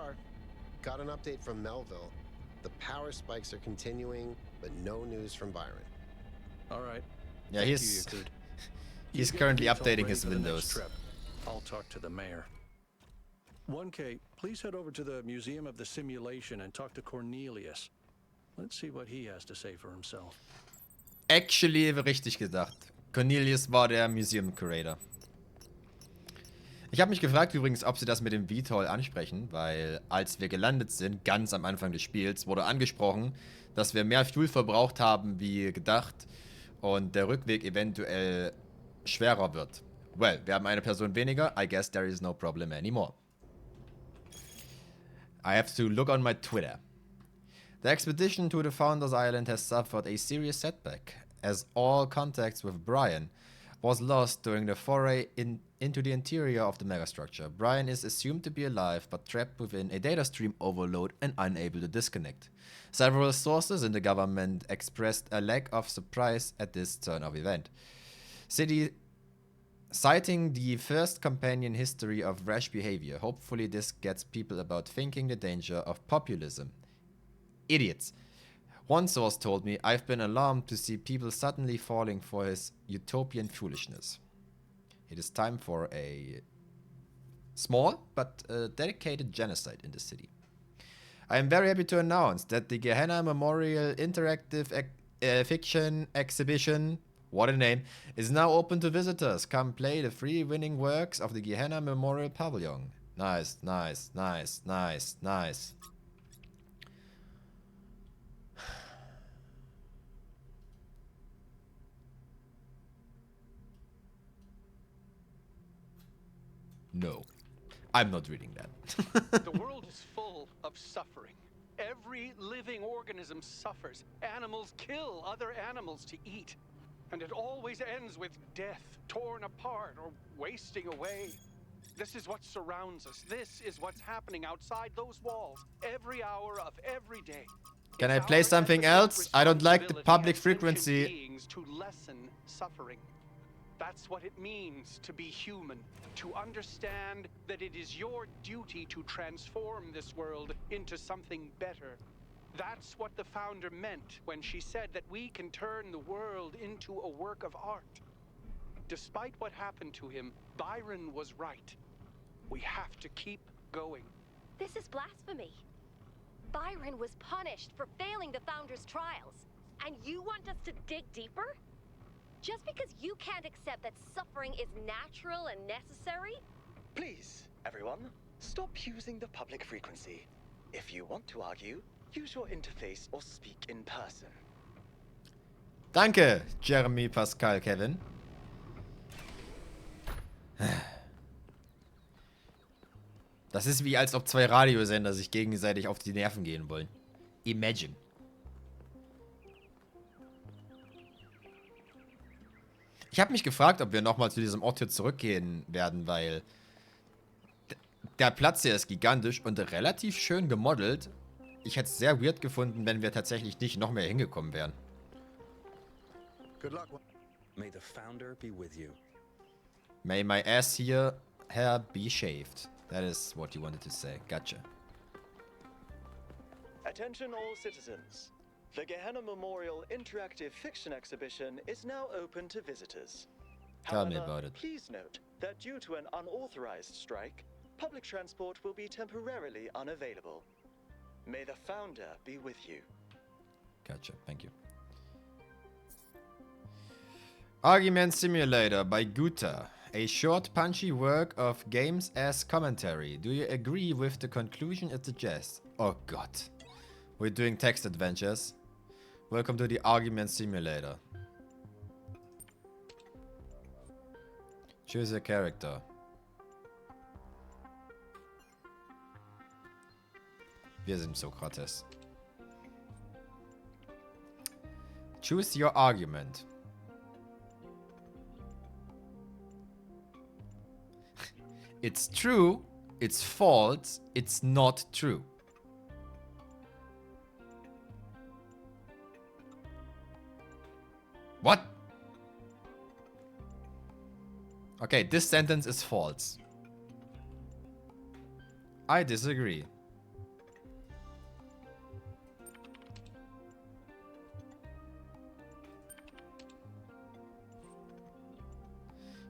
are. Got an update from Melville. The power spikes are continuing, but no news from Byron. All right. Yeah, Thank he's you, Yakut. he's You get currently the detail updating ready his for the next windows. trip. I'll talk to the mayor. 1K, please head over to the Museum of the Simulation and talk to Cornelius. Let's see what he has to say for himself. Actually, richtig gedacht. Cornelius war der Museum Curator. Ich habe mich gefragt übrigens, ob sie das mit dem VTOL ansprechen, weil als wir gelandet sind, ganz am Anfang des Spiels, wurde angesprochen, dass wir mehr Fuel verbraucht haben wie gedacht und der Rückweg eventuell schwerer wird. Well, wir haben eine Person weniger. I guess there is no problem anymore. I have to look on my Twitter. The expedition to the Founders Island has suffered a serious setback, as all contacts with Brian was lost during the foray into the interior of the megastructure. Brian is assumed to be alive, but trapped within a data stream overload and unable to disconnect. Several sources in the government expressed a lack of surprise at this turn of event. Citing the first companion history of rash behavior, hopefully this gets people about thinking the danger of populism. Idiots. One source told me, I've been alarmed to see people suddenly falling for his utopian foolishness. It is time for a small but dedicated genocide in the city. I am very happy to announce that the Gehenna Memorial Interactive Fiction Exhibition, what a name, is now open to visitors. Come play the free winning works of the Gehenna Memorial Pavilion. Nice, nice, nice, nice, nice. No, I'm not reading that. The world is full of suffering. Every living organism suffers. Animals kill other animals to eat. And it always ends with death, torn apart or wasting away. This is what surrounds us. This is what's happening outside those walls every hour of every day. Can I play something else? I don't like the public frequency. Beings to lessen suffering. That's what it means to be human, to understand that it is your duty to transform this world into something better. That's what the founder meant when she said that we can turn the world into a work of art. Despite what happened to him, Byron was right. We have to keep going. This is blasphemy. Byron was punished for failing the founder's trials, and you want us to dig deeper? Just because you can't accept that suffering is natural and necessary? Please, everyone, stop using the public frequency. If you want to argue, use your interface or speak in person. Danke, Jeremy, Pascal, Kevin. Das ist wie, als ob zwei Radiosender sich gegenseitig auf die Nerven gehen wollen. Imagine. Ich habe mich gefragt, ob wir nochmal zu diesem Ort hier zurückgehen werden, weil der Platz hier ist gigantisch und relativ schön gemodelt. Ich hätte es sehr weird gefunden, wenn wir tatsächlich nicht noch mehr hingekommen wären. Good luck. May the founder be with you. May my ass here hair be shaved. That is what you wanted to say. Gotcha. Attention all citizens. The Gehenna Memorial Interactive Fiction Exhibition is now open to visitors. Tell me However, about it. please note that due to an unauthorized strike, public transport will be temporarily unavailable. May the founder be with you. Gotcha, thank you. Argument Simulator by Guta. A short, punchy work of games as commentary. Do you agree with the conclusion it suggests? Oh god. We're doing text adventures. Welcome to the Argument Simulator. Choose a character. Wir sind Sokrates. Choose your argument. It's true, it's false, it's not true. What? Okay, this sentence is false. I disagree.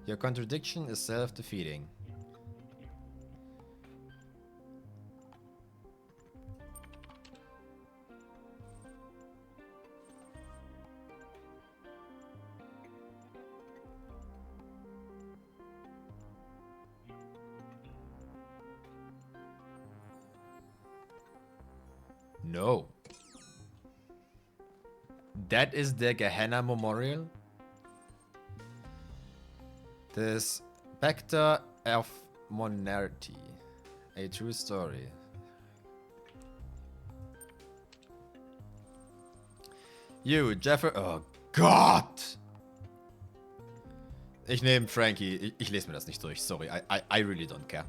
Your contradiction is self-defeating. No. That is the Gehenna Memorial? The Spectre of Monarchy. A true story. You, Jeffrey. Oh Gott! Ich nehme Frankie. Ich lese mir das nicht durch. Sorry. I really don't care.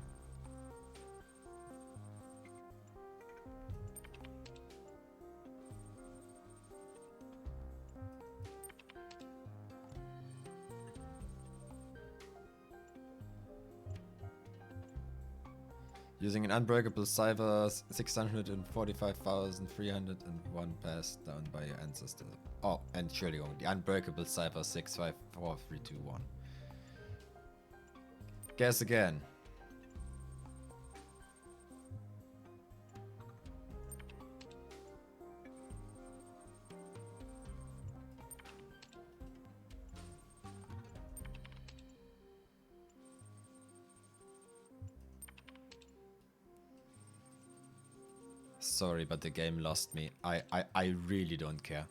Using an unbreakable cipher 645,301 passed down by your ancestor. Oh, Entschuldigung, the unbreakable cipher 654321. Guess again. Sorry, but the game lost me. I really don't care.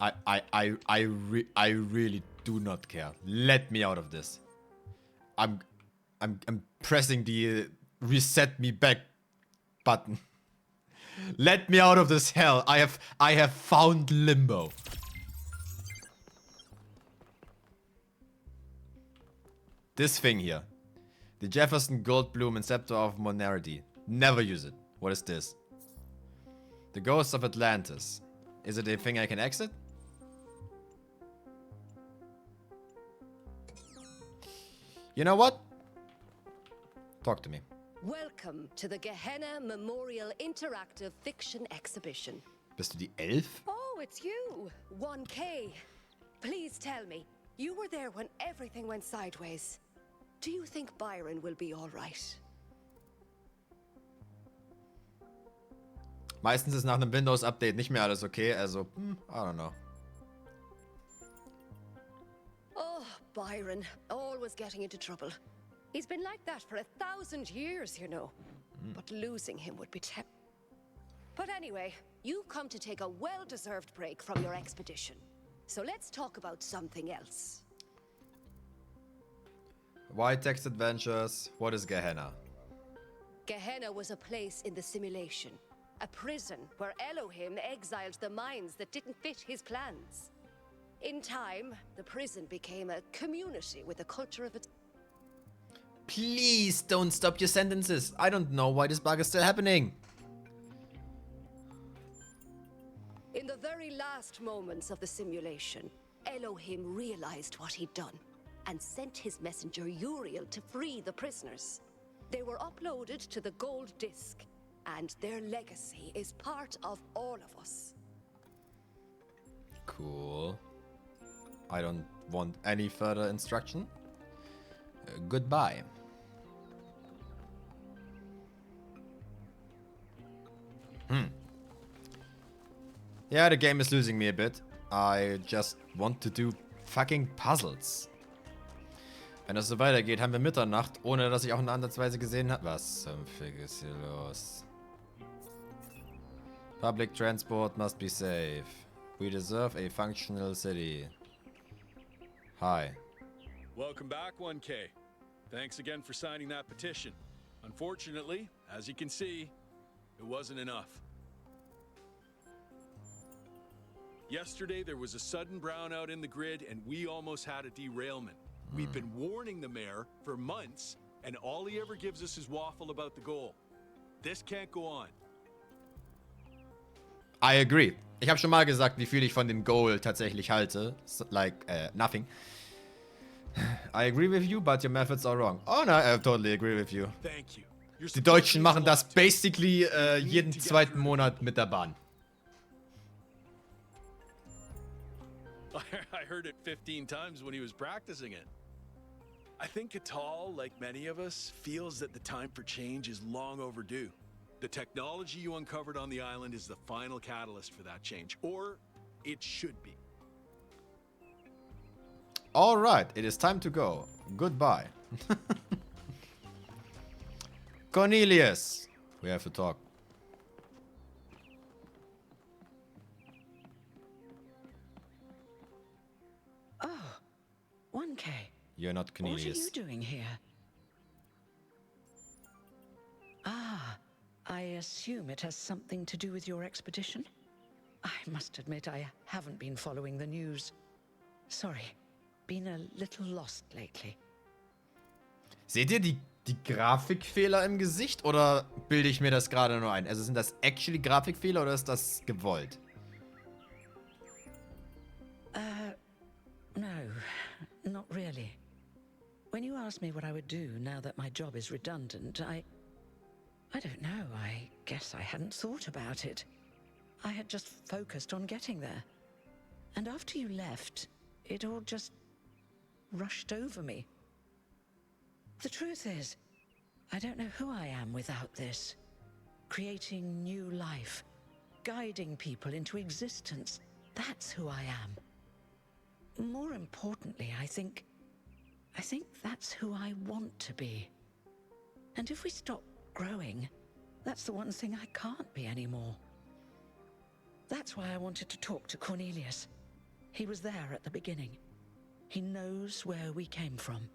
I really do not care. Let me out of this. I'm pressing the reset me back button. Let me out of this hell. I have found limbo. This thing here. The Jefferson Goldblum and Scepter of Monarchy. Never use it. What is this? The Ghost of Atlantis. Is it a thing I can exit? You know what? Talk to me. Welcome to the Gehenna Memorial Interactive Fiction Exhibition. Bist du die Elf? Oh, it's you! 1K. Please tell me, you were there when everything went sideways. Do you think Byron will be all right? Meistens ist nach einem Windows-Update nicht mehr alles okay, also, I don't know. Oh, Byron, always getting into trouble. He's been like that for 1,000 years, you know. But losing him would be But anyway, you've come to take a well-deserved break from your expedition. So let's talk about something else. Why text adventures? What is Gehenna? Gehenna was a place in the simulation. A prison where Elohim exiled the minds that didn't fit his plans. In time, the prison became a community with a culture of its... Please don't stop your sentences. I don't know why this bug is still happening. In the very last moments of the simulation, Elohim realized what he'd done and sent his messenger Uriel to free the prisoners. They were uploaded to the gold disc, and their legacy is part of all of us. Cool. I don't want any further instruction. Goodbye. Yeah, the game is losing me a bit. I just want to do fucking puzzles. Wenn das so weitergeht, haben wir Mitternacht, ohne dass ich auch eine Ansatzweise gesehen habe. Was zum Fick ist hier los? Public transport must be safe. We deserve a functional city. Hi. Welcome back, 1K. Thanks again for signing that petition. Unfortunately, as you can see, it wasn't enough. Yesterday, there was a sudden brownout in the grid, and we almost had a derailment. We've been warning the mayor for months, and all he ever gives us is waffle about the goal. This can't go on. I agree. Ich habe schon mal gesagt, wie viel ich von dem Goal tatsächlich halte. Like, nothing. I agree with you, but your methods are wrong. Oh no, I totally agree with you. Thank you. Die Deutschen machen das basically jeden zweiten Monat mit der Bahn. I heard it 15 times when he was practicing it. I think Catal, like many of us, feels that the time for change is long overdue. The technology you uncovered on the island is the final catalyst for that change, or it should be. All right, it is time to go. Goodbye. Cornelius, we have to talk. Oh, 1K. You're not What are Cornelius. you doing here? Ah, I assume it has something to do with your expedition? I must admit I haven't been following the news. Sorry, been a little lost lately. Seht ihr die Grafikfehler im Gesicht oder bilde ich mir das gerade nur ein? Also sind das actually Grafikfehler oder ist das gewollt? No, not really. When you asked me what I would do now that my job is redundant, I don't know, I guess I hadn't thought about it. I had just focused on getting there. And after you left, it all just rushed over me. The truth is, I don't know who I am without this. Creating new life, guiding people into existence, that's who I am. More importantly, I think that's who I want to be. And if we stop growing, that's the one thing I can't be anymore. That's why I wanted to talk to Cornelius. He was there at the beginning. He knows where we came from.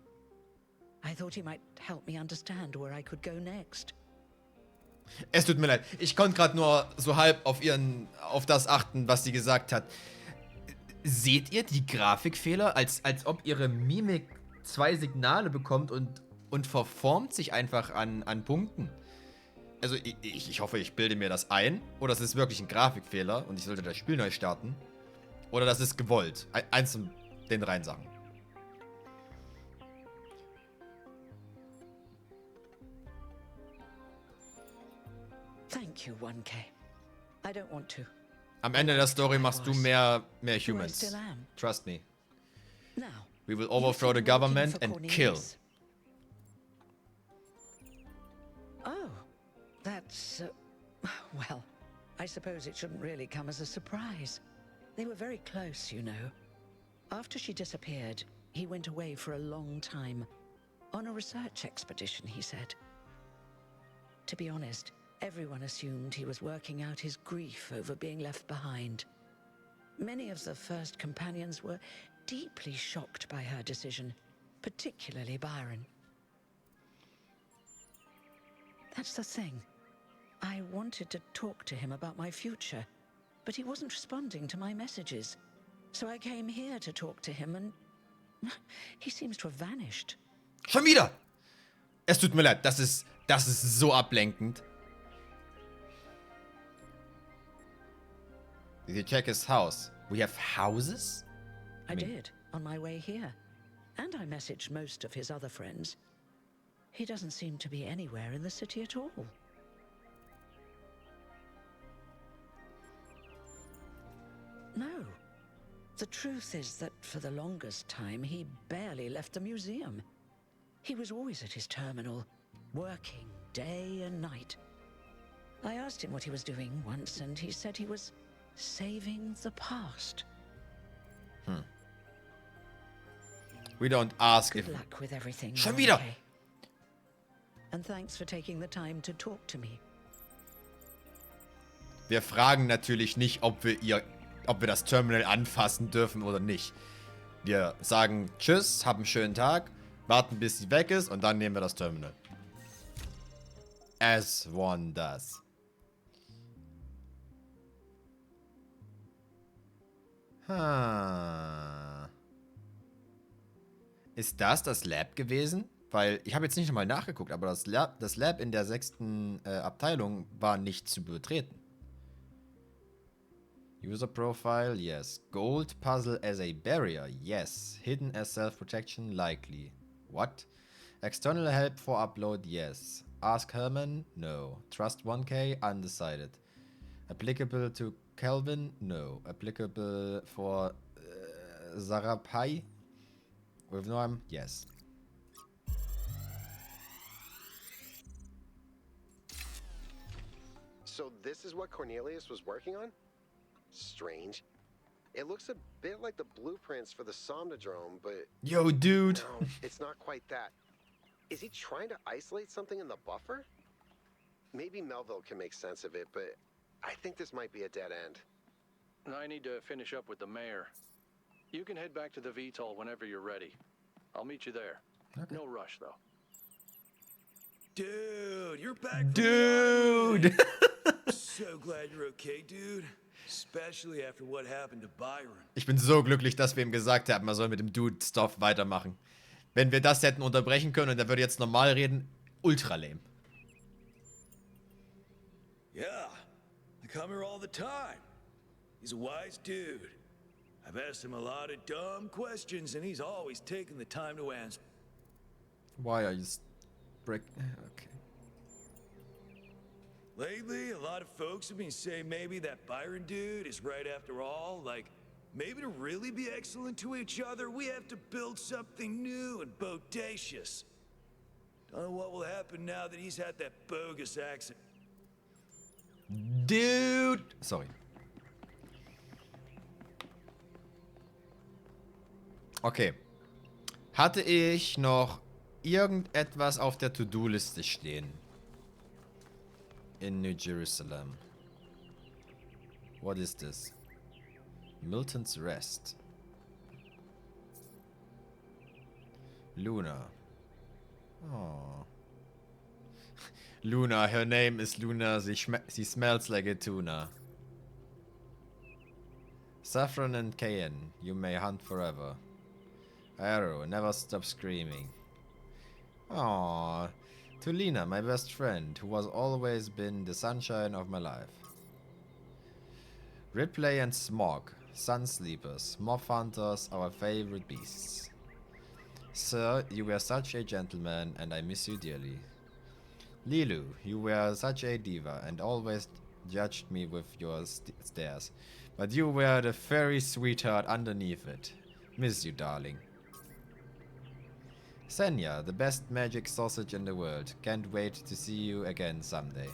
I thought he might help me understand where I could go next. Es tut mir leid. Ich konnte gerade nur so halb auf das achten, was sie gesagt hat. Seht ihr die Grafikfehler, als ob ihre Mimik 2 Signale bekommt und verformt sich einfach an Punkten? Also ich hoffe, ich bilde mir das ein. Oder es ist wirklich ein Grafikfehler und ich sollte das Spiel neu starten. Oder das ist gewollt. Eins von den 3 Sachen. Thank you, 1K. I don't want to. Am Ende der Story machst du mehr Who I Humans. still am. Trust me. Now, We will you've overthrow the been working government for and kill. Cornelius. Oh, that's... well, I suppose it shouldn't really come as a surprise. They were very close, you know. After she disappeared, he went away for a long time. On a research expedition, he said. To be honest, everyone assumed he was working out his grief over being left behind. Many of the first companions were deeply shocked by her decision, particularly Byron. That's the thing. I wanted to talk to him about my future, but he wasn't responding to my messages. So I came here to talk to him and he seems to have vanished. Schon wieder! Es tut mir leid, das ist so ablenkend. Did you check his house? We have houses? I did, on my way here. And I messaged most of his other friends. He doesn't seem to be anywhere in the city at all. No. The truth is that for the longest time, he barely left the museum. He was always at his terminal, working day and night. I asked him what he was doing once, and he said he was saving the past. We don't ask Good if... luck with everything. Schon wieder! Okay? And thanks for taking the time to talk to me. Wir fragen natürlich nicht, ob wir das Terminal anfassen dürfen oder nicht. Wir sagen Tschüss, hab einen schönen Tag, warten bis sie weg ist und dann nehmen wir das Terminal. As one does. Ist das Lab gewesen? Weil ich habe jetzt nicht nochmal nachgeguckt, aber das Lab in der 6. Abteilung war nicht zu betreten. User Profile, yes. Gold Puzzle as a barrier, yes. Hidden as self-protection, likely. What? External help for upload, yes. Ask Herman, no. Trust 1K, undecided. Applicable to Kelvin, no. Applicable for Zarapai with Norm, yes. So this is what Cornelius was working on? Strange. It looks a bit like the blueprints for the Somnodrome, but Yo, dude. no, it's not quite that. Is he trying to isolate something in the buffer? Maybe Melville can make sense of it, but I think this might be a dead end. I need to finish up with the mayor. You can head back to the VTOL whenever you're ready. I'll meet you there. Okay. No rush, though. Dude, you're back from Dude. So glad you're okay, dude. Especially after what happened to Byron. Ich bin so glücklich, dass wir ihm gesagt haben, er soll mit dem Dude-Stuff weitermachen. Wenn wir das hätten unterbrechen können und er würde jetzt normal reden, ultra lame. Yeah, I come here all the time. He's a wise dude. I've asked him a lot of dumb questions, and he's always taken the time to answer. Why are you break? Okay. Lately, a lot of folks have been saying maybe that Byron dude is right after all. Like, maybe to really be excellent to each other, we have to build something new and bodacious. Don't know what will happen now that he's had that bogus accident. Dude. Sorry. Okay. Hatte ich noch irgendetwas auf der To-Do-Liste stehen? In New Jerusalem. What is this? Milton's Rest. Luna. Oh. Luna, her name is Luna. She smells like a tuna. Saffron and cayenne, you may hunt forever. Arrow, never stop screaming. Aww. To Lena, my best friend, who has always been the sunshine of my life. Ripley and Smog, sun sleepers, moth hunters, our favorite beasts. Sir, you were such a gentleman, and I miss you dearly. Lilu, you were such a diva, and always judged me with your stares. But you were the fairy sweetheart underneath it. Miss you, darling. Senya, the best magic sausage in the world. Can't wait to see you again someday.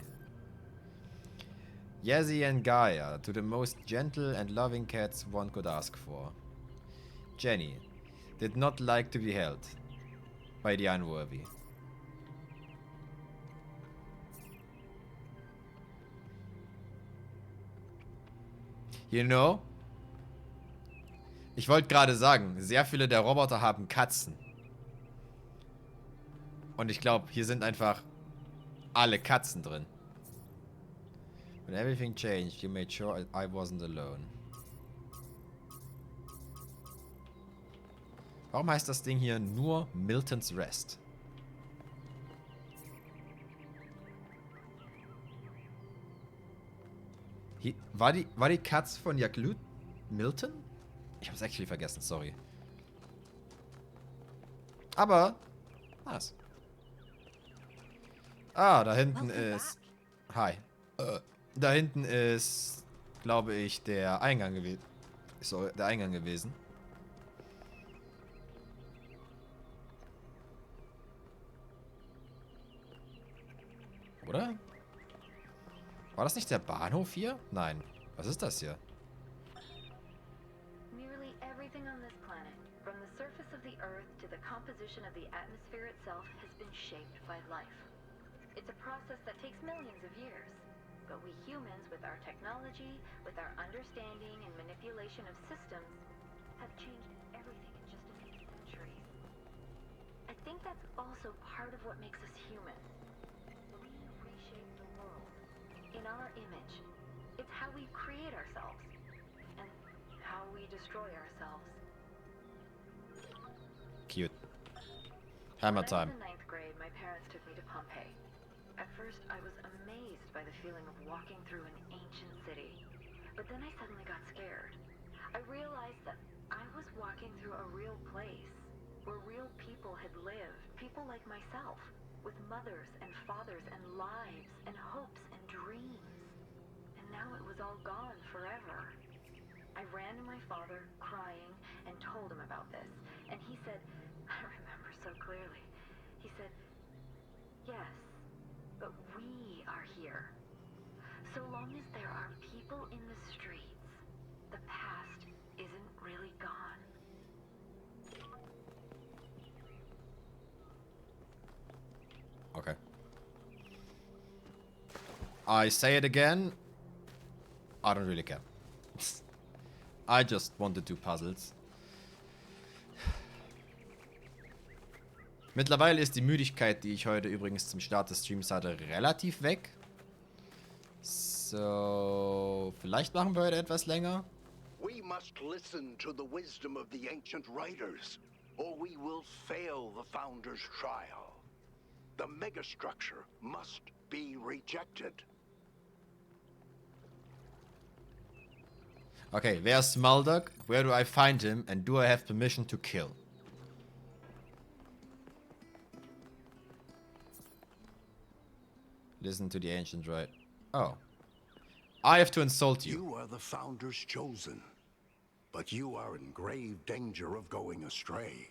Yazzie and Gaia, to the most gentle and loving cats one could ask for. Jenny, did not like to be held by the unworthy. You know? Ich wollte gerade sagen, sehr viele der Roboter haben Katzen. Und ich glaube, hier sind einfach alle Katzen drin. When everything changed, you made sure I wasn't alone. Warum heißt das Ding hier nur Milton's Rest? Hier, war die Katze von Jaklut Milton? Ich hab's actually vergessen, sorry. Aber, was? Ah, da hinten ist... Hi. Da hinten ist, glaube ich, der Eingang gewesen. So, der Eingang gewesen. Oder? War das nicht der Bahnhof hier? Nein. Was ist das hier? Nearly everything on this planet, from the surface of the Earth to the composition of the atmosphere itself, has been shaped by life. It's a process that takes millions of years. But we humans, with our technology, with our understanding and manipulation of systems, have changed everything in just a few centuries. I think that's also part of what makes us human. We reshape the world in our image. It's how we create ourselves and how we destroy ourselves. Cute. Hammer When time. I was in ninth grade, my parents took me to Pompeii. At first, I was amazed by the feeling of walking through an ancient city. But then I suddenly got scared. I realized that I was walking through a real place, where real people had lived, people like myself, with mothers and fathers and lives and hopes and dreams. And now it was all gone forever. I ran to my father, crying, and told him about this. And he said, I remember so clearly, he said, yes, but we are here. So long as there are people in the streets, the past isn't really gone. Okay. I say it again. I don't really care. I just want to do puzzles. Mittlerweile ist die Müdigkeit, die ich heute übrigens zum Start des Streams hatte, relativ weg. So, vielleicht machen wir heute etwas länger. We must listen to the wisdom of the ancient writers, or we will fail the Founder's trial. The megastructure must be rejected. Okay, where's Smuldog? Where do I find him? And do I have permission to kill? Listen to the ancient right. Oh. I have to insult you. You are the Founder's chosen, but you are in grave danger of going astray.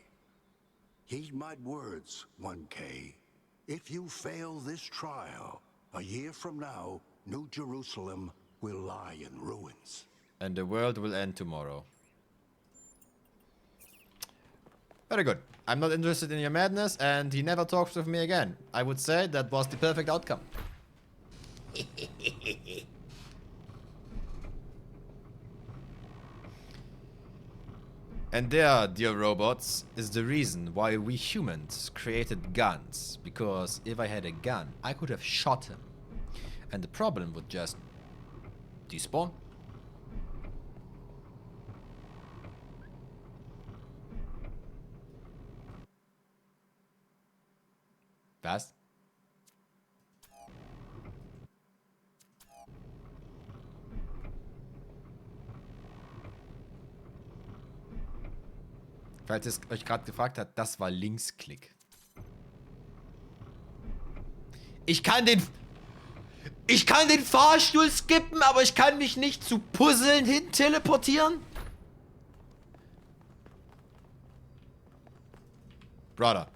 Heed my words, 1K. If you fail this trial, a year from now, New Jerusalem will lie in ruins. And the world will end tomorrow. Very good. I'm not interested in your madness, and he never talks with me again. I would say that was the perfect outcome. And there, dear robots, is the reason why we humans created guns. Because if I had a gun, I could have shot him. And the problem would just despawn. Was? Falls es euch gerade gefragt hat, das war Linksklick. Ich kann den Fahrstuhl skippen, aber ich kann mich nicht zu Puzzeln hin teleportieren? Brother.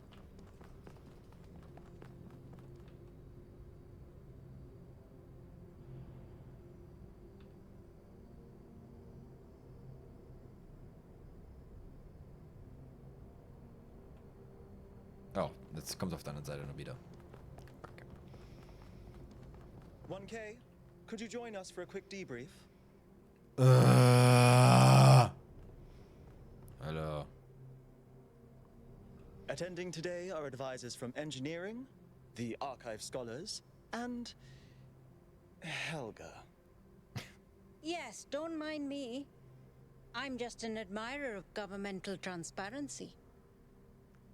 Oh, jetzt kommt auf der anderen Seite noch wieder. 1K, could you join us for a quick debrief? Hello. Attending today are advisors from engineering, the archive scholars, and Helga. Yes, don't mind me. I'm just an admirer of governmental transparency.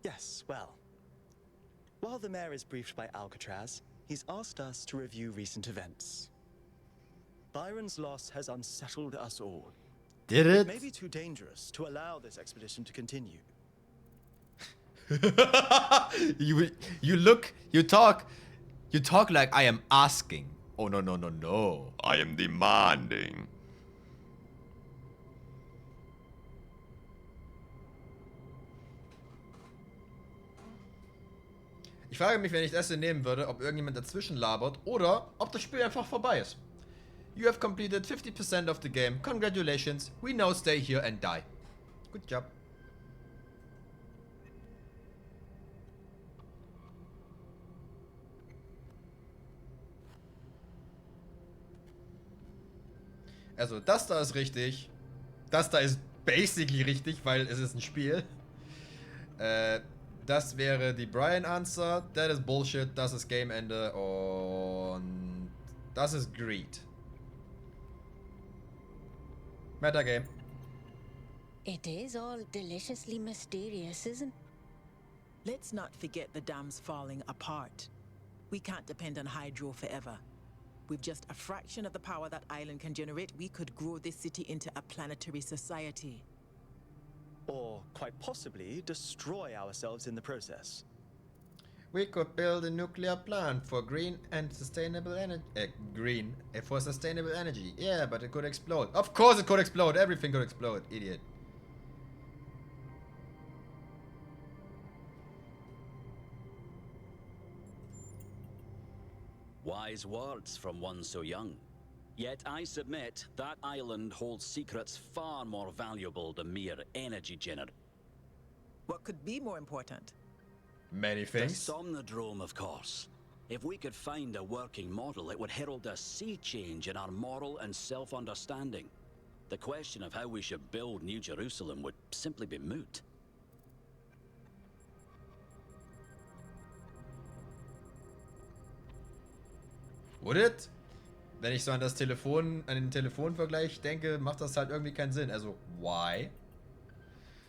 Yes, well. While the mayor is briefed by Alcatraz, he's asked us to review recent events. Byron's loss has unsettled us all. Did It it? may be too dangerous to allow this expedition to continue. you talk like I am asking. Oh no no no no. I am demanding. Ich frage mich, wenn ich das hier nehmen würde, ob irgendjemand dazwischen labert oder ob das Spiel einfach vorbei ist. You have completed 50% of the game. Congratulations. We now stay here and die. Good job. Also, das da ist richtig. Das da ist basically richtig, weil es ist ein Spiel. Das wäre die Brian-Answer. That is Bullshit. Das ist Game-Ende. Und das ist Greed. Metagame. It is all deliciously mysterious, isn't it? Let's not forget the dam's falling apart. We can't depend on hydro forever. With just a fraction of the power that island can generate, we could grow this city into a planetary society. Or, quite possibly, destroy ourselves in the process. We could build a nuclear plant for green and sustainable energy. For sustainable energy. Yeah, but it could explode. Of course it could explode. Everything could explode. Idiot. Wise words from one so young. Yet I submit that island holds secrets far more valuable than mere energy generation. What could be more important? Many The things. Somnodrome, of course. If we could find a working model, it would herald a sea change in our moral and self-understanding. The question of how we should build New Jerusalem would simply be moot. Would it? Wenn ich so an das Telefon, an den Telefonvergleich denke, macht das halt irgendwie keinen Sinn. Also, why?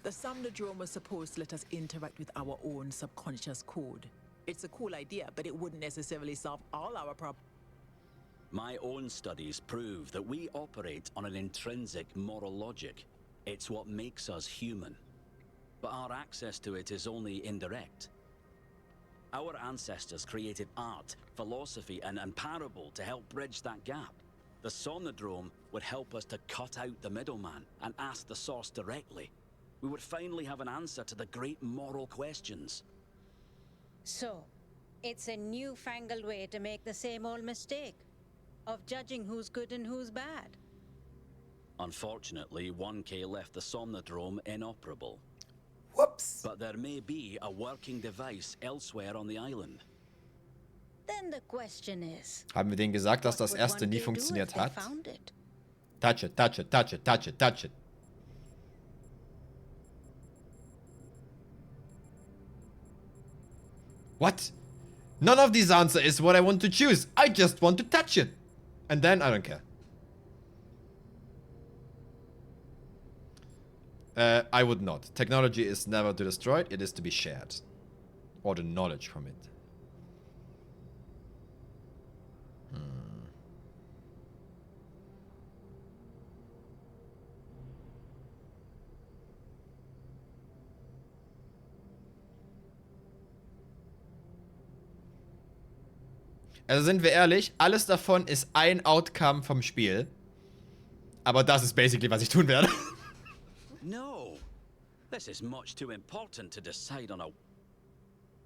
The Somnodrome was supposed to let us interact with our own subconscious code. It's a cool idea, but it wouldn't necessarily solve all our problems. My own studies prove that we operate on an intrinsic moral logic. It's what makes us human. But our access to it is only indirect. Our ancestors created art, philosophy, and parable to help bridge that gap. The Somnodrome would help us to cut out the middleman and ask the source directly. We would finally have an answer to the great moral questions. So, it's a newfangled way to make the same old mistake of judging who's good and who's bad. Unfortunately, 1K left the Somnodrome inoperable. Whoops. But there may be a working device elsewhere on the island. Then the question is, Haben wir denen gesagt, dass what das would erste 1K nie do funktioniert if they hat? found it? Touch it, touch it, touch it, touch it, touch it. What? None of these answer is what I want to choose. I just want to touch it. And then I don't care. I would not. Technology is never to destroy it, it is to be shared. Or the knowledge from it. Also sind wir ehrlich, alles davon ist ein Outcome vom Spiel. Aber das ist basically, was ich tun werde. No, this is much too important to decide on a...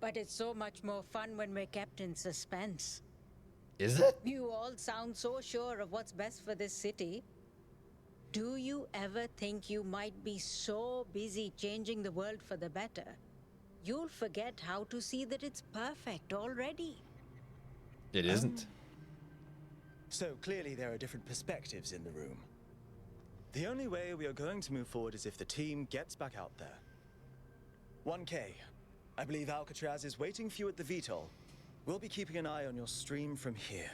But it's so much more fun when we're kept in suspense. Is it? You all sound so sure of what's best for this city. Do you ever think you might be so busy changing the world for the better, you'll forget how to see that it's perfect already? It isn't. So clearly there are different perspectives in the room. The only way we are going to move forward is if the team gets back out there. 1K, I believe Alcatraz is waiting for you at the VTOL. We'll be keeping an eye on your stream from here.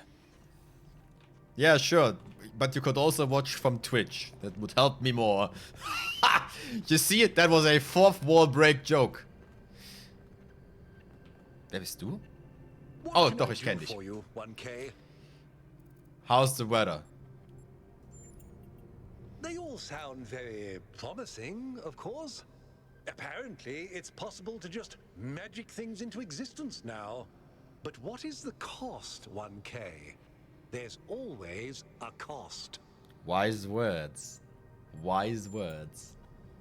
Yeah, sure. But you could also watch from Twitch. That would help me more. You see it? That was a fourth wall break joke. Wer bist du? Oh, doch, ich kenn dich. For you, 1K. How's the weather? They all sound very promising, of course. Apparently, it's possible to just magic things into existence now. But what is the cost, 1K? There's always a cost. Wise words. Wise words.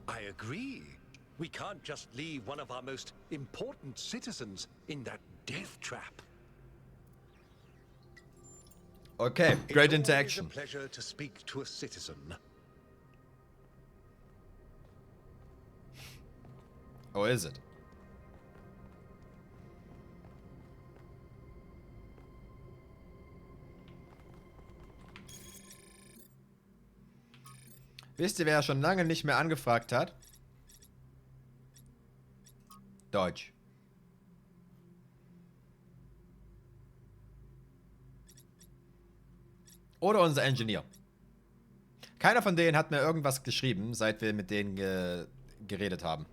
I agree. We can't just leave one of our most important citizens in that death trap. Okay, great It's interaction. always a pleasure to speak to a citizen. Oh, is it? Wisst ihr, wer schon lange nicht mehr angefragt hat? Deutsch. Oder unser Engineer. Keiner von denen hat mir irgendwas geschrieben, seit wir mit denen geredet haben.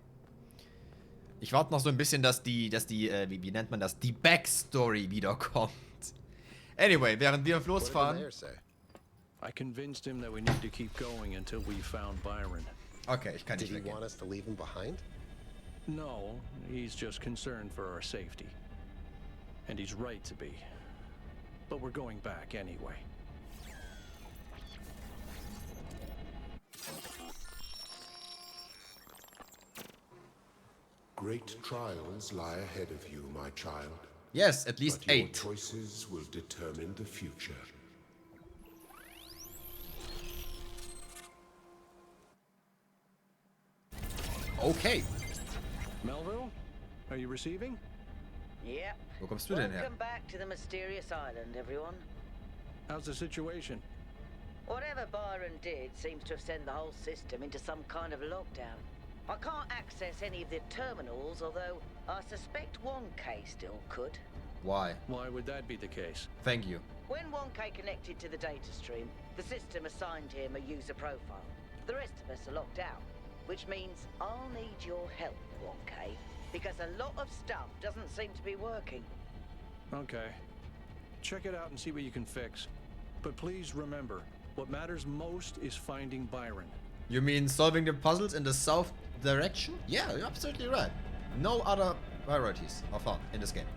Ich warte noch so ein bisschen, dass die wie nennt man das? Die Backstory wiederkommt. Anyway, während wir losfahren. I convinced him that we need to keep going until we found Byron. Okay, ich kann nicht Did he weggehen. want us to leave him behind? No, he's just concerned for our safety. And he's right to be. But we're going back anyway. Great trials lie ahead of you, my child. Yes, at least But your 8. choices will determine the future. Okay. Melville, are you receiving? Yep. Wo kommst du denn her? Welcome back to the mysterious island, everyone. How's the situation? Whatever Byron did seems to have sent the whole system into some kind of lockdown. I can't access any of the terminals, although I suspect 1K still could. Why? Why would that be the case? Thank you. When 1K connected to the data stream, the system assigned him a user profile. The rest of us are locked out, which means I'll need your help, 1K, because a lot of stuff doesn't seem to be working. Okay. Check it out and see what you can fix. But please remember, what matters most is finding Byron. You mean solving the puzzles in the south direction? Yeah, you're absolutely right. No other priorities are found in this game.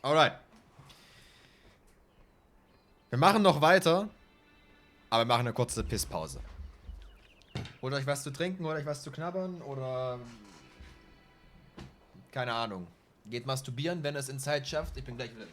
Alright. Wir machen noch weiter, aber wir machen eine kurze Pisspause. Holt euch was zu trinken, holt euch was zu knabbern oder... Keine Ahnung. Geht masturbieren, wenn es in Zeit schafft. Ich bin gleich wieder da.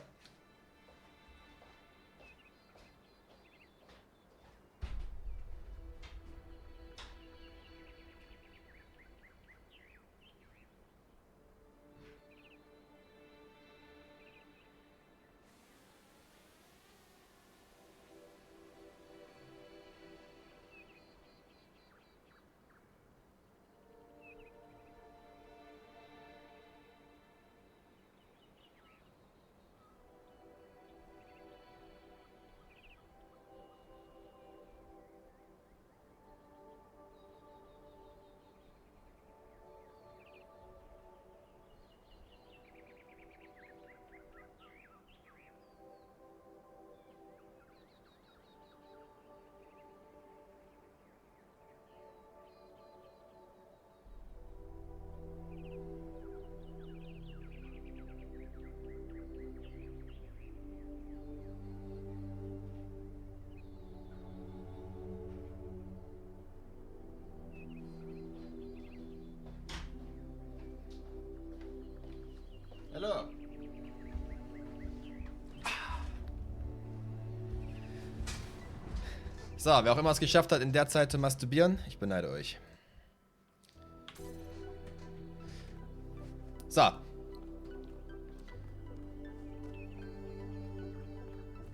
Hallo. So, wer auch immer es geschafft hat, in der Zeit zu masturbieren, ich beneide euch. So.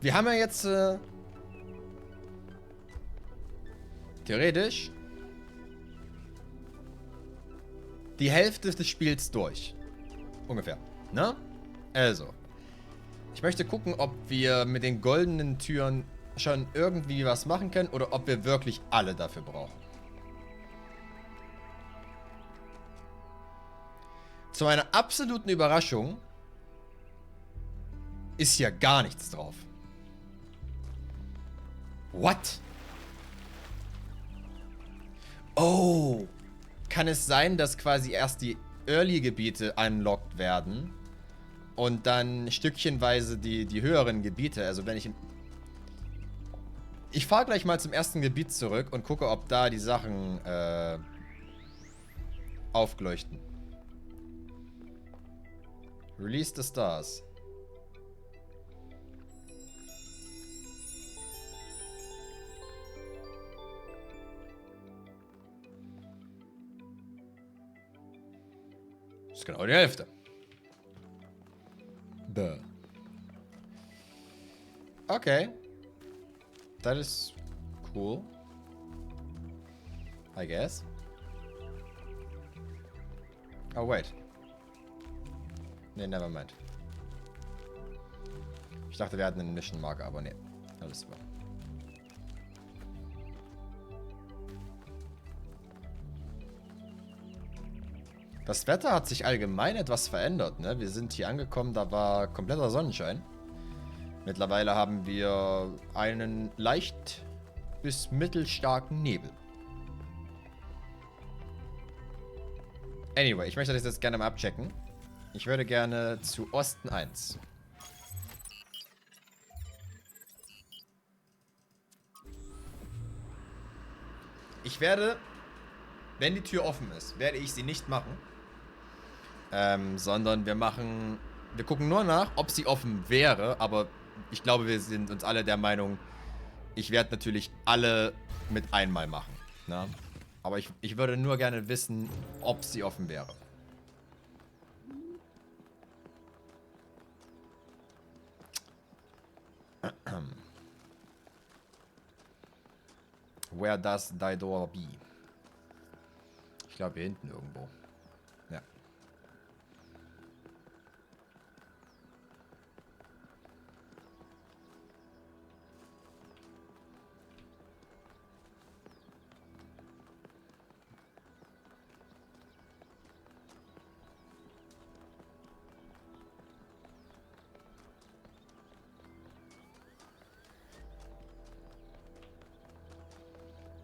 Wir haben ja jetzt theoretisch die Hälfte des Spiels durch. Ungefähr. Ne? Also. Ich möchte gucken, ob wir mit den goldenen Türen schon irgendwie was machen können oder ob wir wirklich alle dafür brauchen. Zu meiner absoluten Überraschung ist hier gar nichts drauf. What? Oh. Kann es sein, dass quasi erst die Early-Gebiete unlocked werden und dann stückchenweise die höheren Gebiete, also wenn ich... Ich fahre gleich mal zum ersten Gebiet zurück und gucke, ob da die Sachen aufleuchten. Release the Stars. Das ist genau die Hälfte. Bäh. Okay. That is cool. I guess. Oh, wait. Nee, never mind. Ich dachte, wir hatten einen Mission Marker, aber nee. Alles super. Das Wetter hat sich allgemein etwas verändert, ne? Wir sind hier angekommen, da war kompletter Sonnenschein. Mittlerweile haben wir einen leicht bis mittelstarken Nebel. Anyway, ich möchte das jetzt gerne mal abchecken. Ich würde gerne zu Osten 1. Ich werde, wenn die Tür offen ist, werde ich sie nicht machen. Sondern wir gucken nur nach, ob sie offen wäre, aber ich glaube, wir sind uns alle der Meinung, ich werde natürlich alle mit einmal machen. Na? Aber ich würde nur gerne wissen, ob sie offen wäre. Where does thy door be? Ich glaube hier hinten irgendwo. Ja.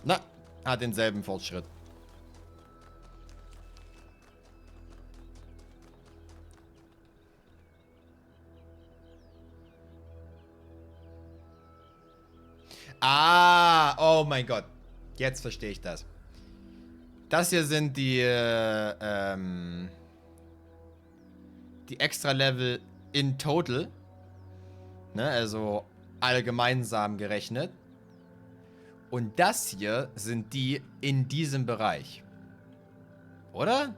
Na, hat denselben Fortschritt. Ah, oh mein Gott. Jetzt verstehe ich das. Das hier sind die extra Level in total. Ne, also allgemeinsam gerechnet. Und das hier sind die in diesem Bereich. Oder?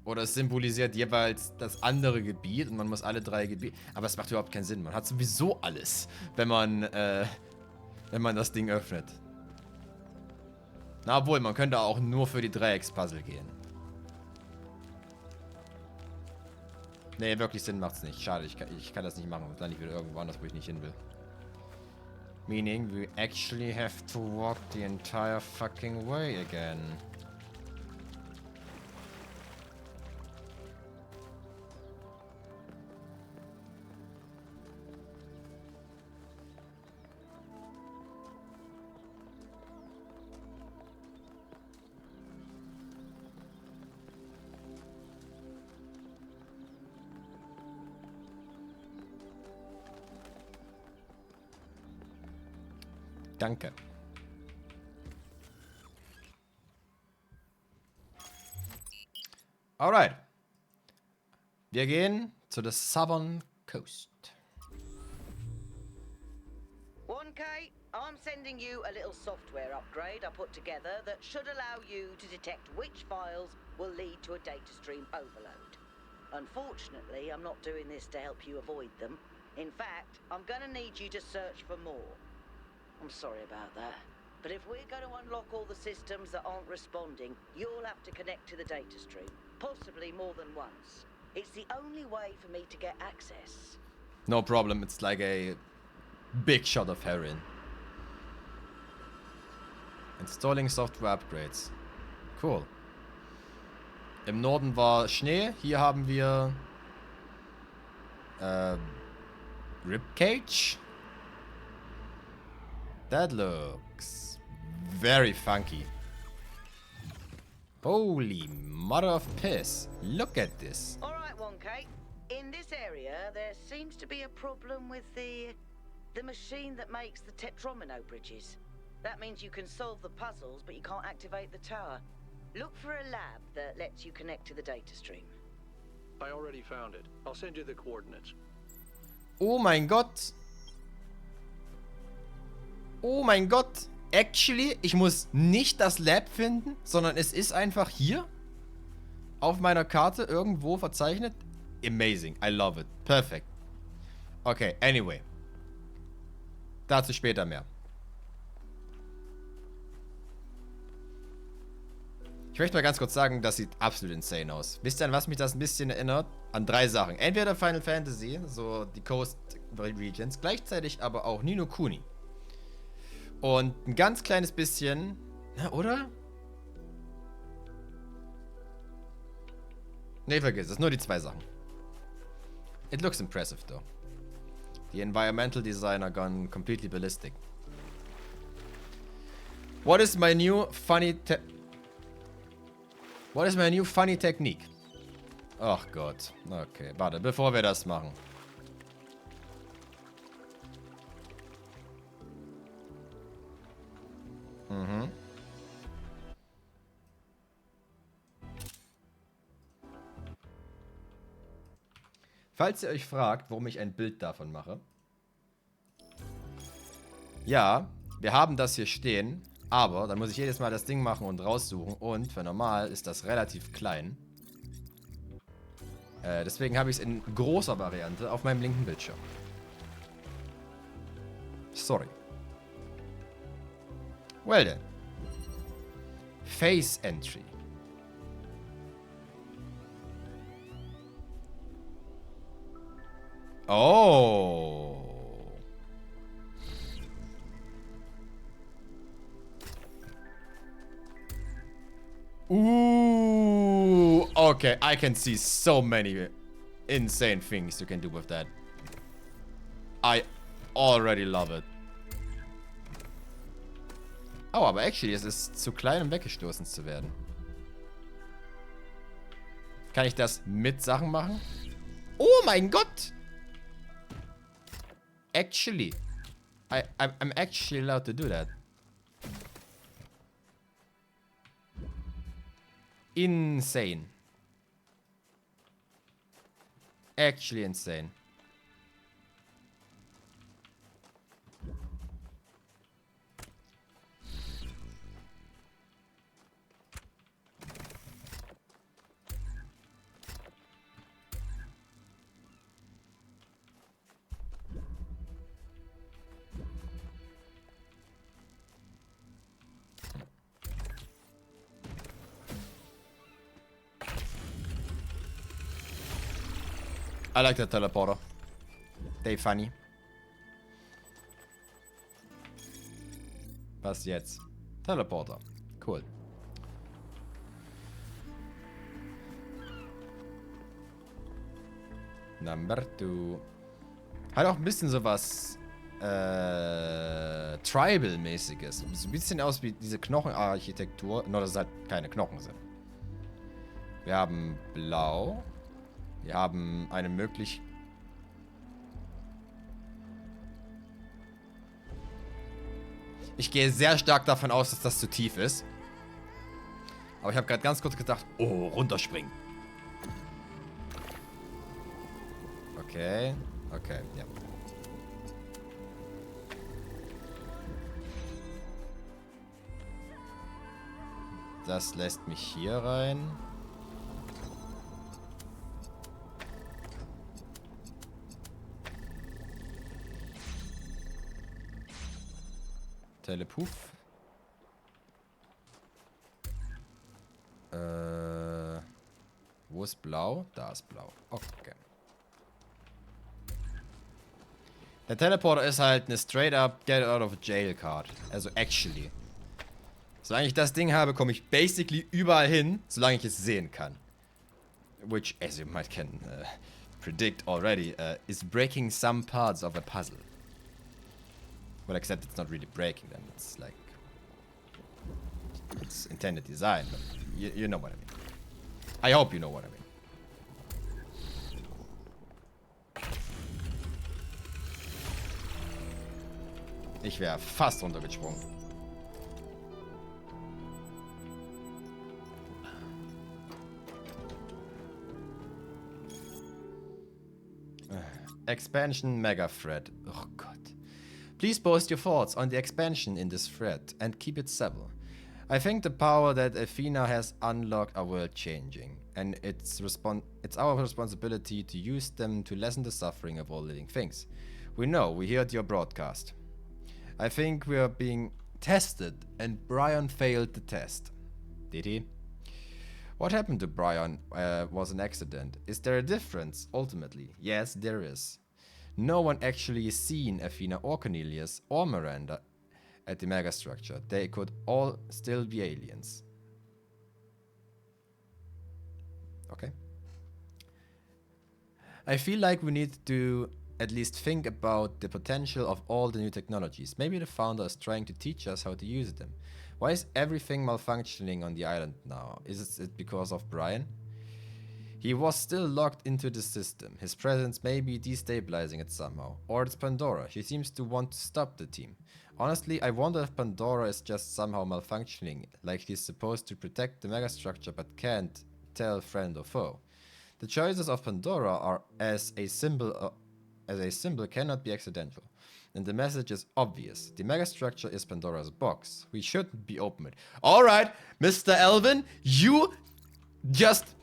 Oder es symbolisiert jeweils das andere Gebiet und man muss alle 3 Gebiete... Aber es macht überhaupt keinen Sinn. Man hat sowieso alles, wenn man das Ding öffnet. Na, obwohl, man könnte auch nur für die Dreieckspuzzle gehen. Nee, wirklich Sinn macht's nicht. Schade, ich kann das nicht machen. Dann ich wieder irgendwo anders, wo ich nicht hin will. Meaning, we actually have to walk the entire fucking way again. Danke. Alright. Wir gehen zu der Southern Coast. 1K, I'm sending you a little software upgrade I put together that should allow you to detect which files will lead to a data stream overload. Unfortunately, I'm not doing this to help you avoid them. In fact, I'm gonna need you to search for more. I'm sorry about that. But if we're going to unlock all the systems that aren't responding, you'll have to connect to the data stream. Possibly more than once. It's the only way for me to get access. No problem, it's like a big shot of heroin. Installing software upgrades. Cool. Im Norden war Schnee, hier haben wir Ribcage. That looks very funky. Holy mother of piss. Look at this. Alright, 1K. In this area, there seems to be a problem with the machine that makes the tetromino bridges. That means you can solve the puzzles, but you can't activate the tower. Look for a lab that lets you connect to the data stream. I already found it. I'll send you the coordinates. Oh mein Gott. Oh mein Gott. Actually, ich muss nicht das Lab finden, sondern es ist einfach hier auf meiner Karte irgendwo verzeichnet. Amazing. I love it. Perfekt. Okay, anyway. Dazu später mehr. Ich möchte mal ganz kurz sagen, das sieht absolut insane aus. Wisst ihr, an was mich das ein bisschen erinnert? An 3 Sachen. Entweder Final Fantasy, so die Coast Regions, gleichzeitig aber auch Ni no Kuni. Und ein ganz kleines bisschen... Na, oder? Ne, vergiss es. Nur die 2 Sachen. It looks impressive, though. The environmental designer gone completely ballistic. What is my new funny technique? Ach Gott. Okay, warte, bevor wir das machen. Mhm. Falls ihr euch fragt, warum ich ein Bild davon mache. Ja, wir haben das hier stehen, aber dann muss ich jedes Mal das Ding machen und raussuchen. Und für normal ist das relativ klein. Deswegen habe ich es in großer Variante auf meinem linken Bildschirm. Sorry. Well then. Face Entry. Oh. Ooh. Okay, I can see so many insane things you can do with that. I already love it. Oh, aber actually, es ist zu klein, um weggestoßen zu werden. Kann ich das mit Sachen machen? Oh mein Gott! Actually. I'm actually allowed to do that. Insane. Actually insane. I like the teleporter. They funny. Was jetzt? Teleporter. Cool. Number 2. Hat auch ein bisschen sowas Tribal-mäßiges. So ein bisschen aus wie diese Knochenarchitektur, nur dass es halt keine Knochen sind. Wir haben Blau. Wir haben eine möglich... Ich gehe sehr stark davon aus, dass das zu tief ist. Aber ich habe gerade ganz kurz gedacht, oh, runterspringen. Okay, okay, ja. Das lässt mich hier rein. Telepuff. Wo ist blau? Da ist blau. Okay. Der Teleporter ist halt eine straight up get out of jail card. Also actually. Solange ich das Ding habe, komme ich basically überall hin, solange ich es sehen kann. Which, as you might can predict already, is breaking some parts of a puzzle. Well, except it's not really breaking them. It's like... It's intended design, but you know what I mean. I hope you know what I mean. Ich wäre fast runtergesprungen. Expansion Mega Thread. Oh Gott. Please post your thoughts on the expansion in this thread and keep it civil. I think the power that Athena has unlocked are world changing, and it's our responsibility to use them to lessen the suffering of all living things. We know, we heard your broadcast. I think we are being tested, and Brian failed the test. Did he? What happened to Brian was an accident. Is there a difference, ultimately? Yes, there is. No one actually seen Athena or Cornelius or Miranda at the megastructure. They could all still be aliens. Okay. I feel like we need to at least think about the potential of all the new technologies. Maybe the founder is trying to teach us how to use them. Why is everything malfunctioning on the island now? Is it because of Brian? He was still locked into the system. His presence may be destabilizing it somehow. Or it's Pandora. She seems to want to stop the team. Honestly, I wonder if Pandora is just somehow malfunctioning, like she's supposed to protect the megastructure but can't tell friend or foe. The choices of Pandora are as a symbol cannot be accidental. And the message is obvious. The megastructure is Pandora's box. We shouldn't be open it. Alright, Mr. Elvin, you just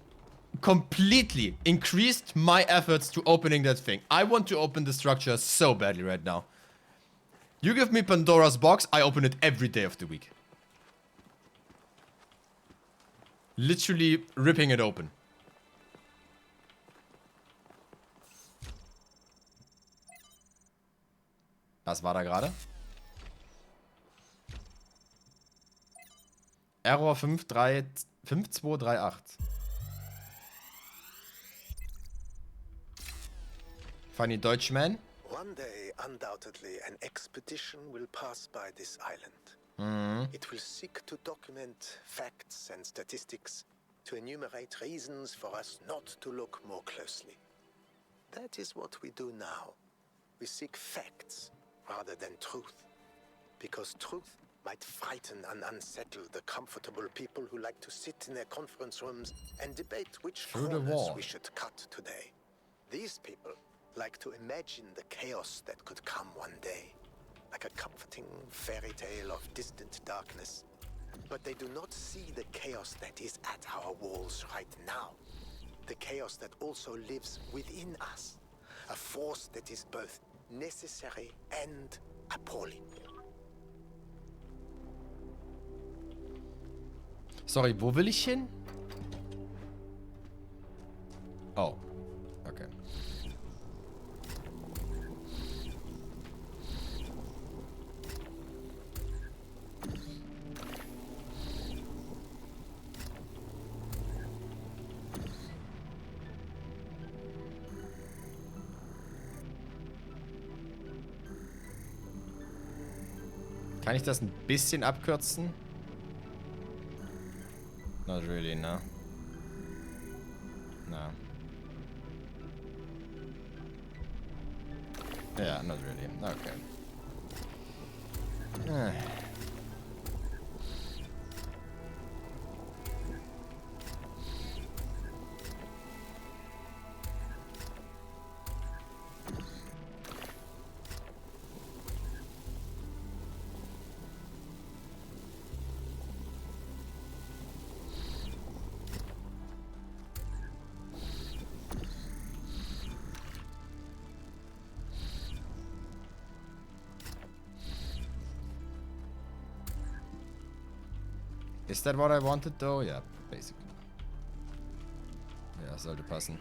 completely increased my efforts to opening that thing. I want to open the structure so badly right now. You give me Pandora's box, I open it every day of the week. Literally ripping it open. Was war da gerade? Error 5238. Funny Deutschman. One day, undoubtedly, an expedition will pass by this island. It will seek to document facts and statistics, to enumerate reasons for us not to look more closely. That is what we do now. We seek facts rather than truth, because truth might frighten and unsettle the comfortable people who like to sit in their conference rooms and debate which corners we should cut today. These people like to imagine the chaos that could come one day, like a comforting fairy tale of distant darkness. But they do not see the chaos that is at our walls right now. The chaos that also lives within us. A force that is both necessary and appalling. Sorry, wo will ich hin? Oh, okay. Kann ich das ein bisschen abkürzen? Not really, no. No. Yeah, not really. Okay. Is that what I wanted though? Yeah, basically. Ja, sollte passen.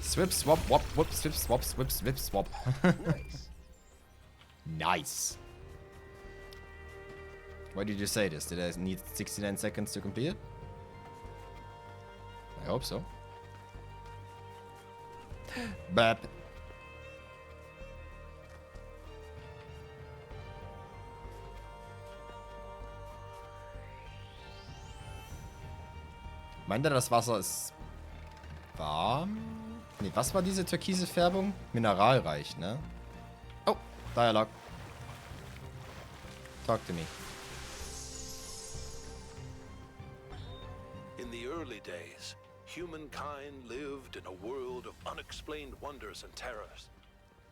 Swip, swap, wop, whoop, swip, swap, swip, swip, swap. Nice. Nice. Why did you say this? Did I need 69 seconds to complete it? I hope so. Bap. Meint er, das Wasser ist warm? Ne, was war diese türkise Färbung? Mineralreich, ne? Oh, Dialog. Talk to me. In the early days, humankind lived in a world of unexplained wonders and terrors.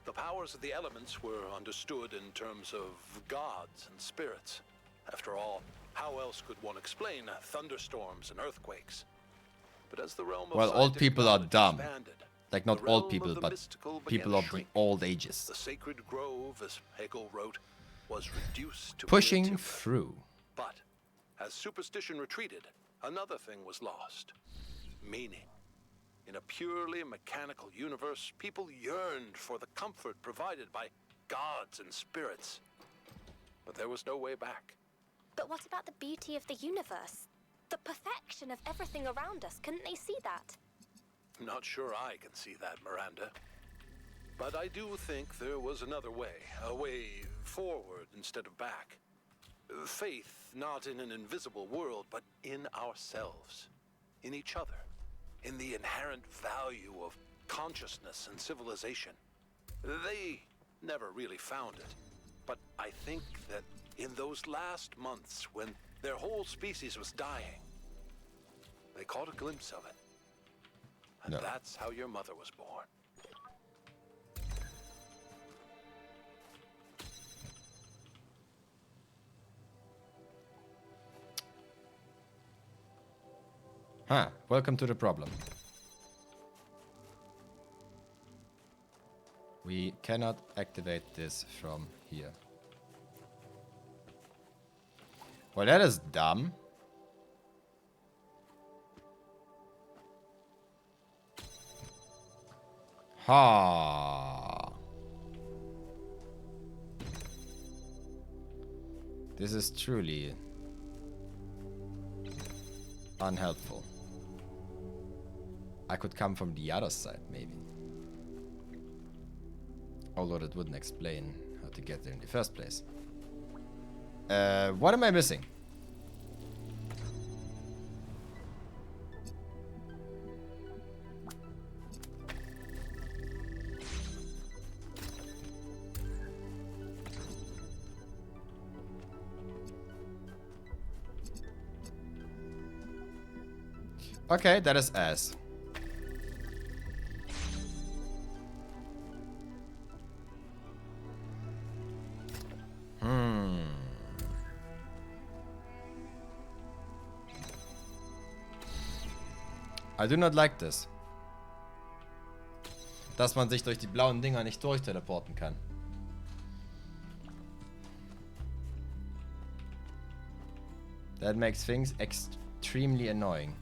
The powers of the elements were understood in terms of gods and spirits. After all, how else could one explain thunderstorms and earthquakes? But as the realm of Well, old people are dumb. expanded, Like, not old people, but people of the old ages. the sacred grove, as Hegel wrote, was reduced to mere Pushing timber. through. But as superstition retreated, another thing was lost: meaning. In a purely mechanical universe, people yearned for the comfort provided by gods and spirits. But there was no way back. But what about the beauty of the universe? The perfection of everything around us, couldn't they see that? Not sure I can see that, Miranda. But I do think there was another way, a way forward instead of back. Faith not in an invisible world, but in ourselves, in each other, in the inherent value of consciousness and civilization. They never really found it, but I think that in those last months when their whole species was dying, they caught a glimpse of it. And that's how your mother was born. Huh, welcome to the problem. We cannot activate this from here. Well, that is dumb. Ha. This is truly unhelpful. I could come from the other side, maybe. Although that wouldn't explain how to get there in the first place. What am I missing? Okay, that is ass. I do not like this. Dass man sich durch die blauen Dinger nicht durchteleporten kann. That makes things extremely annoying.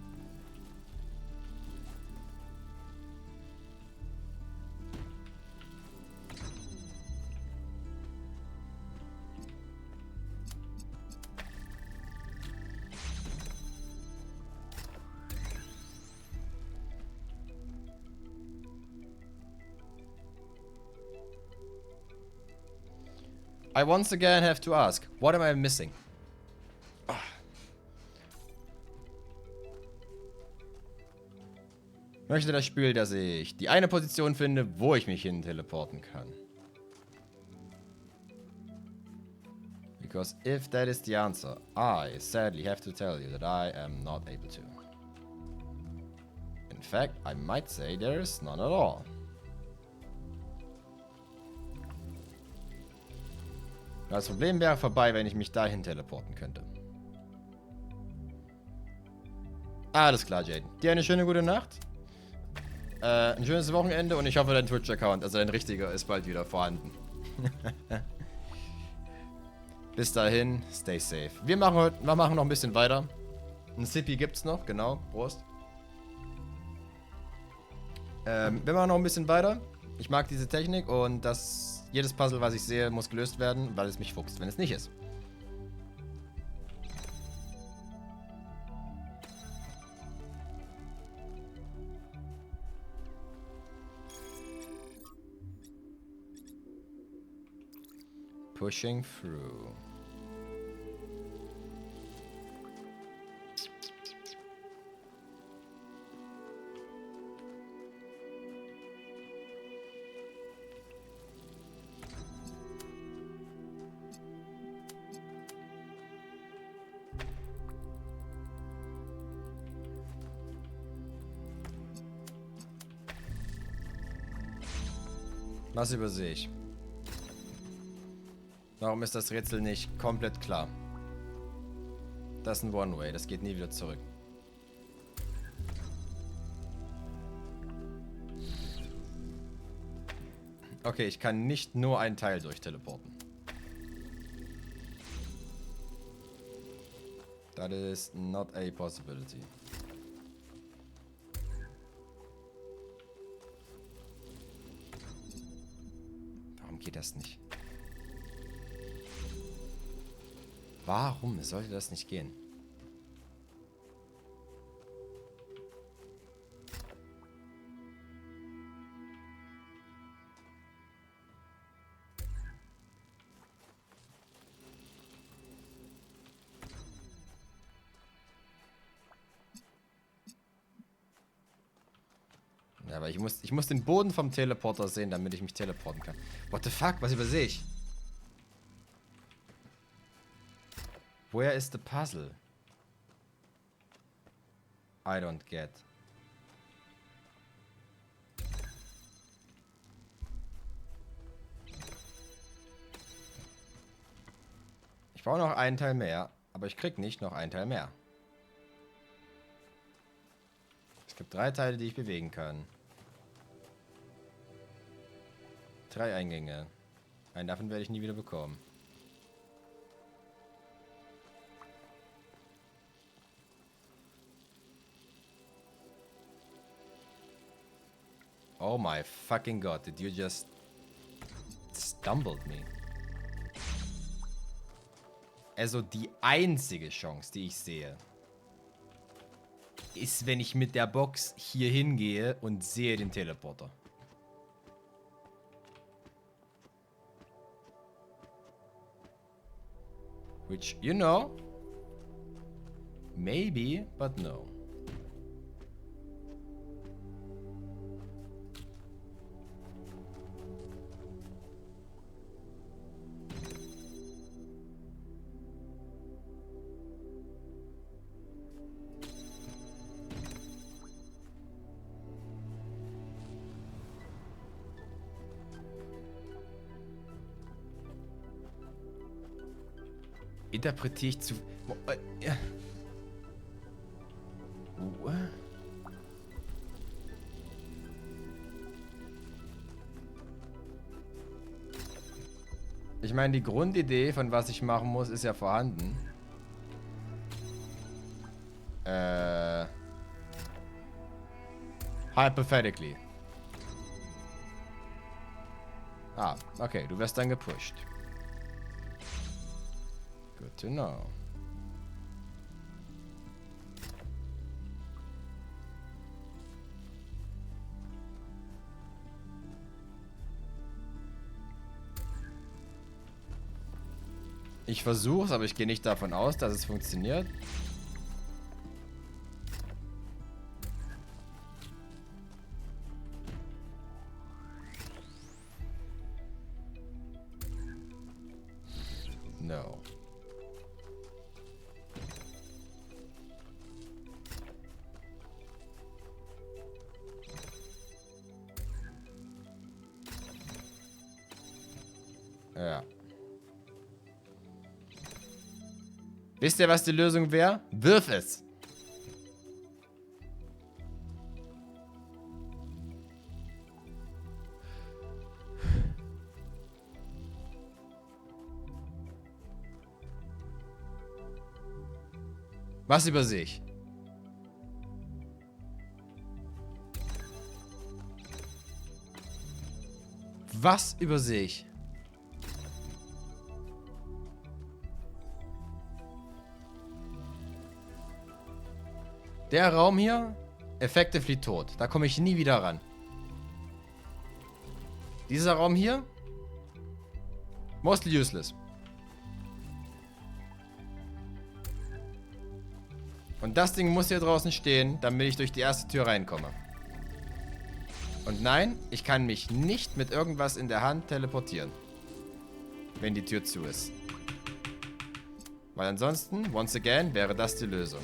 I once again have to ask, what am I missing? Ich möchte das Spiel, dass ich die eine Position finde, wo ich mich hin teleporten kann. Because if that is the answer, I sadly have to tell you that I am not able to. In fact, I might say there is none at all. Das Problem wäre vorbei, wenn ich mich dahin teleporten könnte. Alles klar, Jaden. Dir eine schöne gute Nacht. Ein schönes Wochenende und ich hoffe, dein Twitch-Account, also dein richtiger, ist bald wieder vorhanden. Bis dahin, stay safe. Wir machen noch ein bisschen weiter. Ein Sippy gibt's noch, genau. Prost. Wir machen noch ein bisschen weiter. Ich mag diese Technik und jedes Puzzle, was ich sehe, muss gelöst werden, weil es mich fuchst, wenn es nicht ist. Pushing through. Was übersehe ich? Warum ist das Rätsel nicht komplett klar? Das ist ein One-Way, das geht nie wieder zurück. Okay, ich kann nicht nur einen Teil durchteleporten. That is not a possibility. Warum geht das nicht? Warum sollte das nicht gehen? Ja, aber ich muss den Boden vom Teleporter sehen, damit ich mich teleporten kann. What the fuck? Was übersehe ich? Where is the puzzle? I don't get. Ich brauche noch einen Teil mehr, aber ich krieg nicht noch einen Teil mehr. Es gibt 3 Teile, die ich bewegen kann. 3 Eingänge. Einen davon werde ich nie wieder bekommen. Oh my fucking god, did you just stumbled me? Also die einzige Chance, die ich sehe, ist, wenn ich mit der Box hier hingehe und sehe den Teleporter. Which, you know, maybe, but no. Interpretiere ich zu... Ja. Ich meine, die Grundidee von was ich machen muss, ist ja vorhanden. Hypothetically. Ah, okay, du wirst dann gepusht. Good to know. Ich versuch's, aber ich gehe nicht davon aus, dass es funktioniert. No. Ja. Wisst ihr, was die Lösung wäre? Wirf es! Was übersehe ich? Was übersehe ich? Der Raum hier, effectively tot. Da komme ich nie wieder ran. Dieser Raum hier, mostly useless. Und das Ding muss hier draußen stehen, damit ich durch die erste Tür reinkomme. Und nein, ich kann mich nicht mit irgendwas in der Hand teleportieren. Wenn die Tür zu ist. Weil ansonsten, once again, wäre das die Lösung.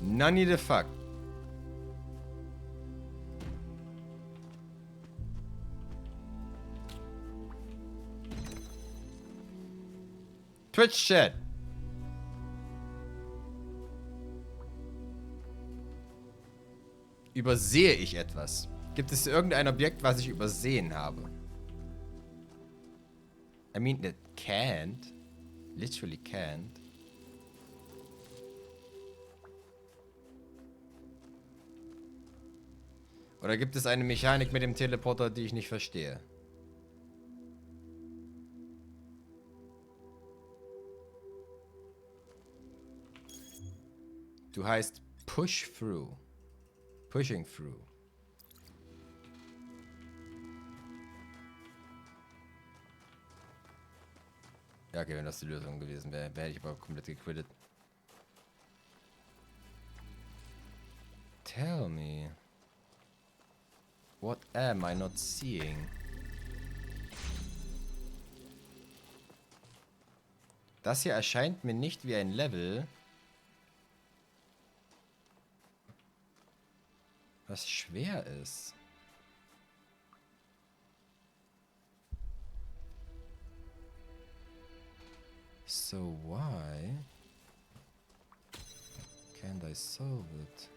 Nani the fuck. Twitch Chat. Übersehe ich etwas? Gibt es irgendein Objekt, was ich übersehen habe? I mean, it can't. Literally can't. Oder gibt es eine Mechanik mit dem Teleporter, die ich nicht verstehe? Du heißt Push Through. Pushing Through. Ja, okay, wenn das die Lösung gewesen wäre, hätte ich aber komplett gequittet. Tell me. What am I not seeing? Das hier erscheint mir nicht wie ein Level, was schwer ist. So why can't I solve it?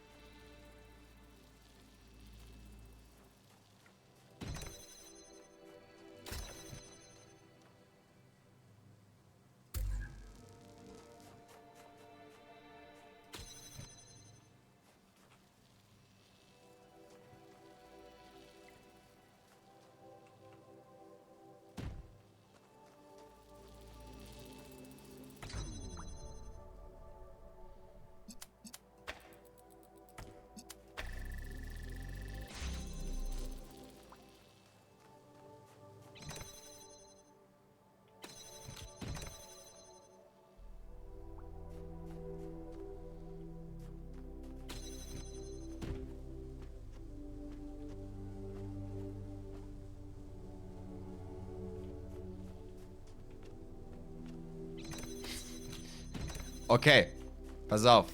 Okay, pass auf,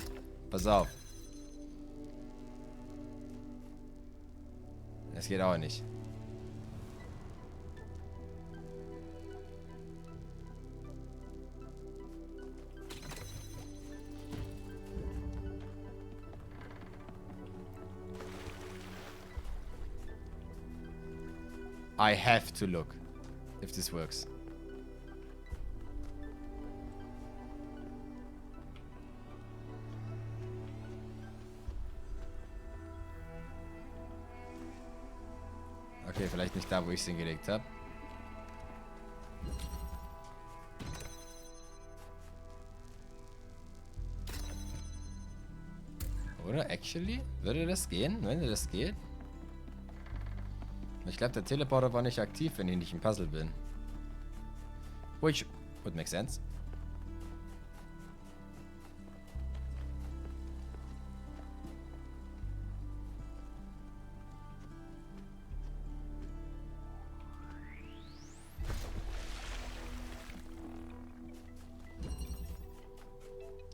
pass auf. Das geht auch nicht. I have to look if this works. Okay, vielleicht nicht da, wo ich es hingelegt habe. Oder actually? Würde das gehen, wenn das geht? Ich glaube, der Teleporter war nicht aktiv, wenn ich nicht im Puzzle bin. Which would make sense.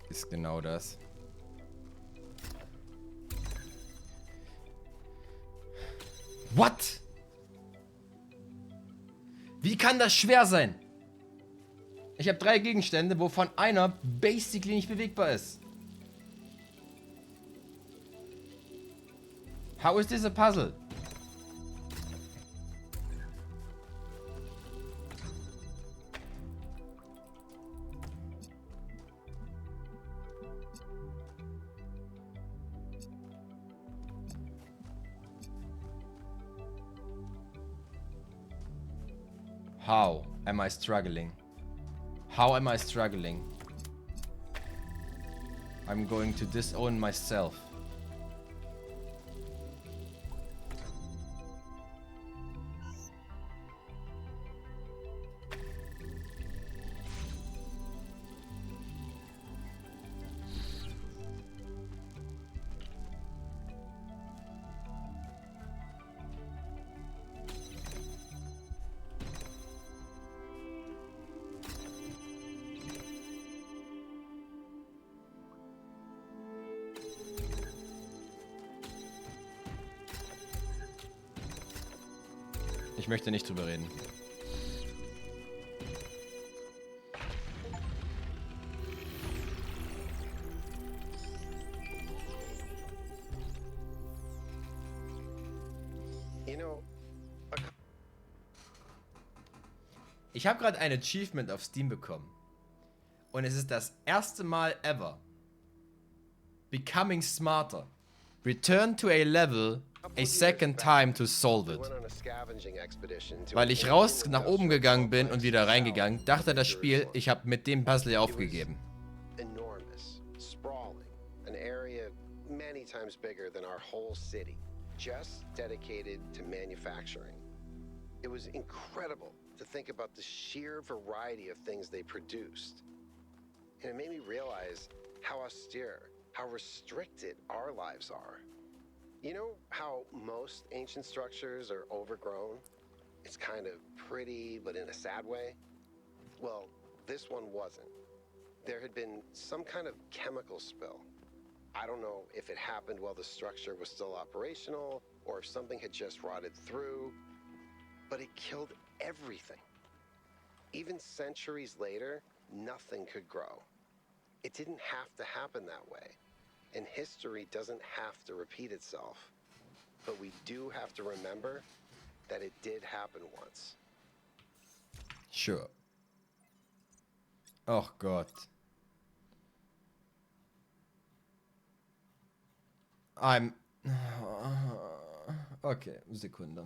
Ist genau das. What? Wie kann das schwer sein? Ich habe 3 Gegenstände, wovon einer basically nicht bewegbar ist. How is this a puzzle? How am I struggling? How am I struggling? I'm going to disown myself. Ich möchte nicht drüber reden. Ich habe gerade ein Achievement auf Steam bekommen. Und es ist das erste Mal ever. Becoming smarter. Return to a level a second time to solve it. Weil ich raus nach oben gegangen bin und wieder reingegangen, dachte das Spiel, ich habe mit dem Puzzle aufgegeben. Enormous, sprawling, an area many times bigger than our whole city, just dedicated to manufacturing. It was incredible to think about the sheer variety of things they produced. And it made me realize how austere, how restricted our lives are. You know how most ancient structures are overgrown? It's kind of pretty, but in a sad way. Well, this one wasn't. There had been some kind of chemical spill. I don't know if it happened while the structure was still operational, or if something had just rotted through, but it killed everything. Even centuries later, nothing could grow. It didn't have to happen that way. And history doesn't have to repeat itself. But we do have to remember that it did happen once. Sure. Oh Gott. Okay, Sekunde.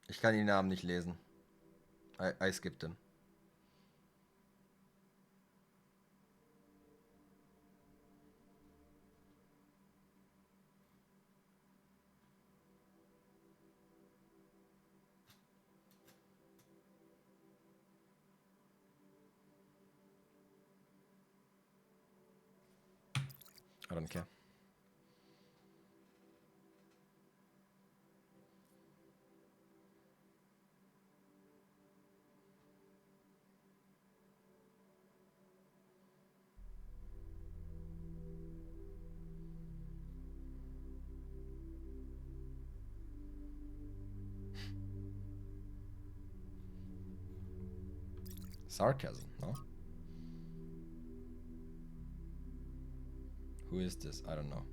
Ich kann die Namen nicht lesen. I skipped them. I don't care. Sarcasm, no? Who is this? I don't know.